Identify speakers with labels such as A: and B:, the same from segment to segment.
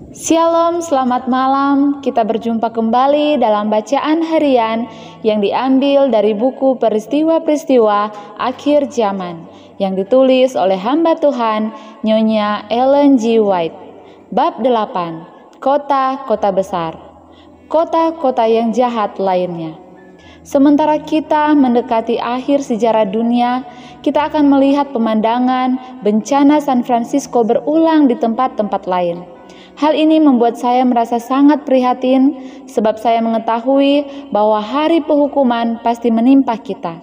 A: Shalom, selamat malam. Kita berjumpa kembali dalam bacaan harian yang diambil dari buku Peristiwa-peristiwa Akhir Zaman yang ditulis oleh hamba Tuhan Nyonya Ellen G. White. Bab 8. Kota-kota besar. Kota-kota yang jahat lainnya. Sementara kita mendekati akhir sejarah dunia, kita akan melihat pemandangan bencana San Francisco berulang di tempat-tempat lain. Hal ini membuat saya merasa sangat prihatin sebab saya mengetahui bahwa hari penghukuman pasti menimpa kita.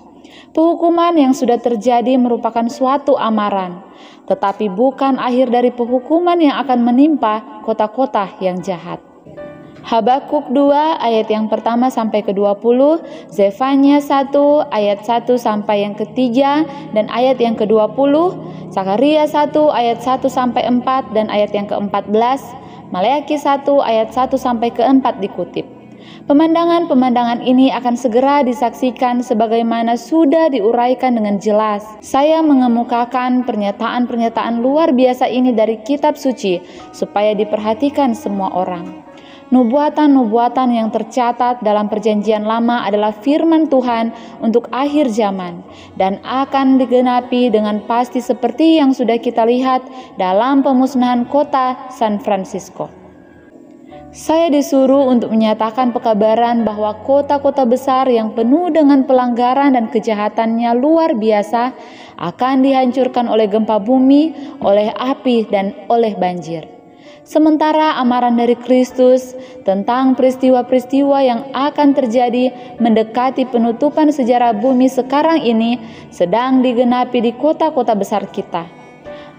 A: Penghukuman yang sudah terjadi merupakan suatu amaran, tetapi bukan akhir dari penghukuman yang akan menimpa kota-kota yang jahat. Habakuk 2 ayat yang pertama sampai ke-20, Zefania 1 ayat 1 sampai yang ketiga dan ayat yang ke-20, Sakaria 1 ayat 1 sampai 4 dan ayat yang ke-14, Maleakhi 1 ayat 1 sampai ke-4 dikutip. Pemandangan-pemandangan ini akan segera disaksikan sebagaimana sudah diuraikan dengan jelas. Saya mengemukakan pernyataan-pernyataan luar biasa ini dari kitab suci supaya diperhatikan semua orang. Nubuatan-nubuatan yang tercatat dalam Perjanjian Lama adalah firman Tuhan untuk akhir zaman dan akan digenapi dengan pasti seperti yang sudah kita lihat dalam pemusnahan kota San Francisco. Saya disuruh untuk menyatakan pekabaran bahwa kota-kota besar yang penuh dengan pelanggaran dan kejahatannya luar biasa akan dihancurkan oleh gempa bumi, oleh api, dan oleh banjir. Sementara amaran dari Kristus tentang peristiwa-peristiwa yang akan terjadi mendekati penutupan sejarah bumi sekarang ini sedang digenapi di kota-kota besar kita.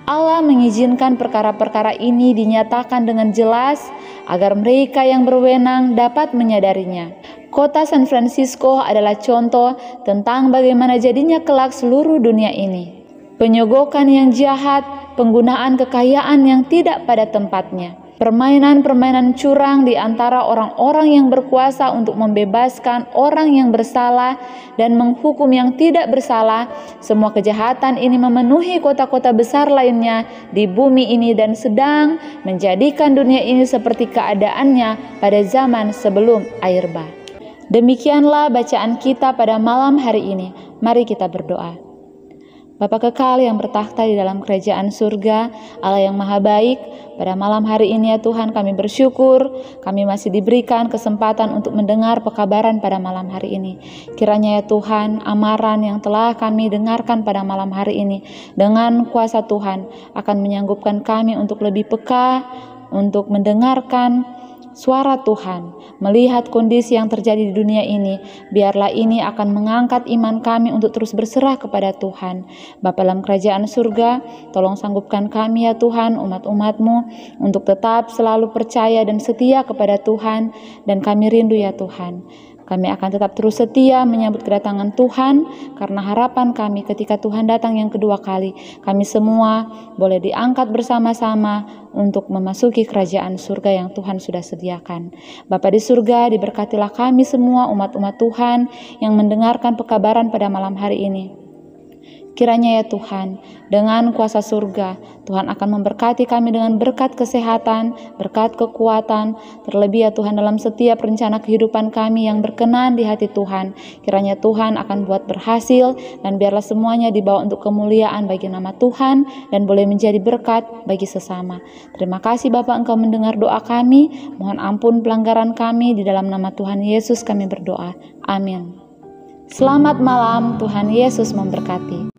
A: Allah mengizinkan perkara-perkara ini dinyatakan dengan jelas agar mereka yang berwenang dapat menyadarinya. Kota San Francisco adalah contoh tentang bagaimana jadinya kelak seluruh dunia ini. Penyogokan yang jahat, penggunaan kekayaan yang tidak pada tempatnya, permainan-permainan curang di antara orang-orang yang berkuasa untuk membebaskan orang yang bersalah dan menghukum yang tidak bersalah, semua kejahatan ini memenuhi kota-kota besar lainnya di bumi ini dan sedang menjadikan dunia ini seperti keadaannya pada zaman sebelum air bah. Demikianlah bacaan kita pada malam hari ini. Mari kita berdoa. Bapa kekal yang bertakhta di dalam kerajaan surga, Allah yang maha baik, pada malam hari ini ya Tuhan kami bersyukur, kami masih diberikan kesempatan untuk mendengar pekabaran pada malam hari ini. Kiranya ya Tuhan, amaran yang telah kami dengarkan pada malam hari ini, dengan kuasa Tuhan akan menyanggupkan kami untuk lebih peka, untuk mendengarkan suara Tuhan, melihat kondisi yang terjadi di dunia ini. Biarlah ini akan mengangkat iman kami untuk terus berserah kepada Tuhan. Bapa dalam kerajaan surga, tolong sanggupkan kami ya Tuhan, umat-umat-Mu, untuk tetap selalu percaya dan setia kepada Tuhan. Dan kami rindu ya Tuhan, kami akan tetap terus setia menyambut kedatangan Tuhan, karena harapan kami ketika Tuhan datang yang kedua kali, kami semua boleh diangkat bersama-sama untuk memasuki kerajaan surga yang Tuhan sudah sediakan. Bapa di surga, diberkatilah kami semua umat-umat Tuhan yang mendengarkan pekabaran pada malam hari ini. Kiranya ya Tuhan, dengan kuasa surga, Tuhan akan memberkati kami dengan berkat kesehatan, berkat kekuatan, terlebih ya Tuhan dalam setiap rencana kehidupan kami yang berkenan di hati Tuhan. Kiranya Tuhan akan buat berhasil dan biarlah semuanya dibawa untuk kemuliaan bagi nama Tuhan dan boleh menjadi berkat bagi sesama. Terima kasih Bapa, Engkau mendengar doa kami. Mohon ampun pelanggaran kami, di dalam nama Tuhan Yesus kami berdoa. Amin. Selamat malam, Tuhan Yesus memberkati.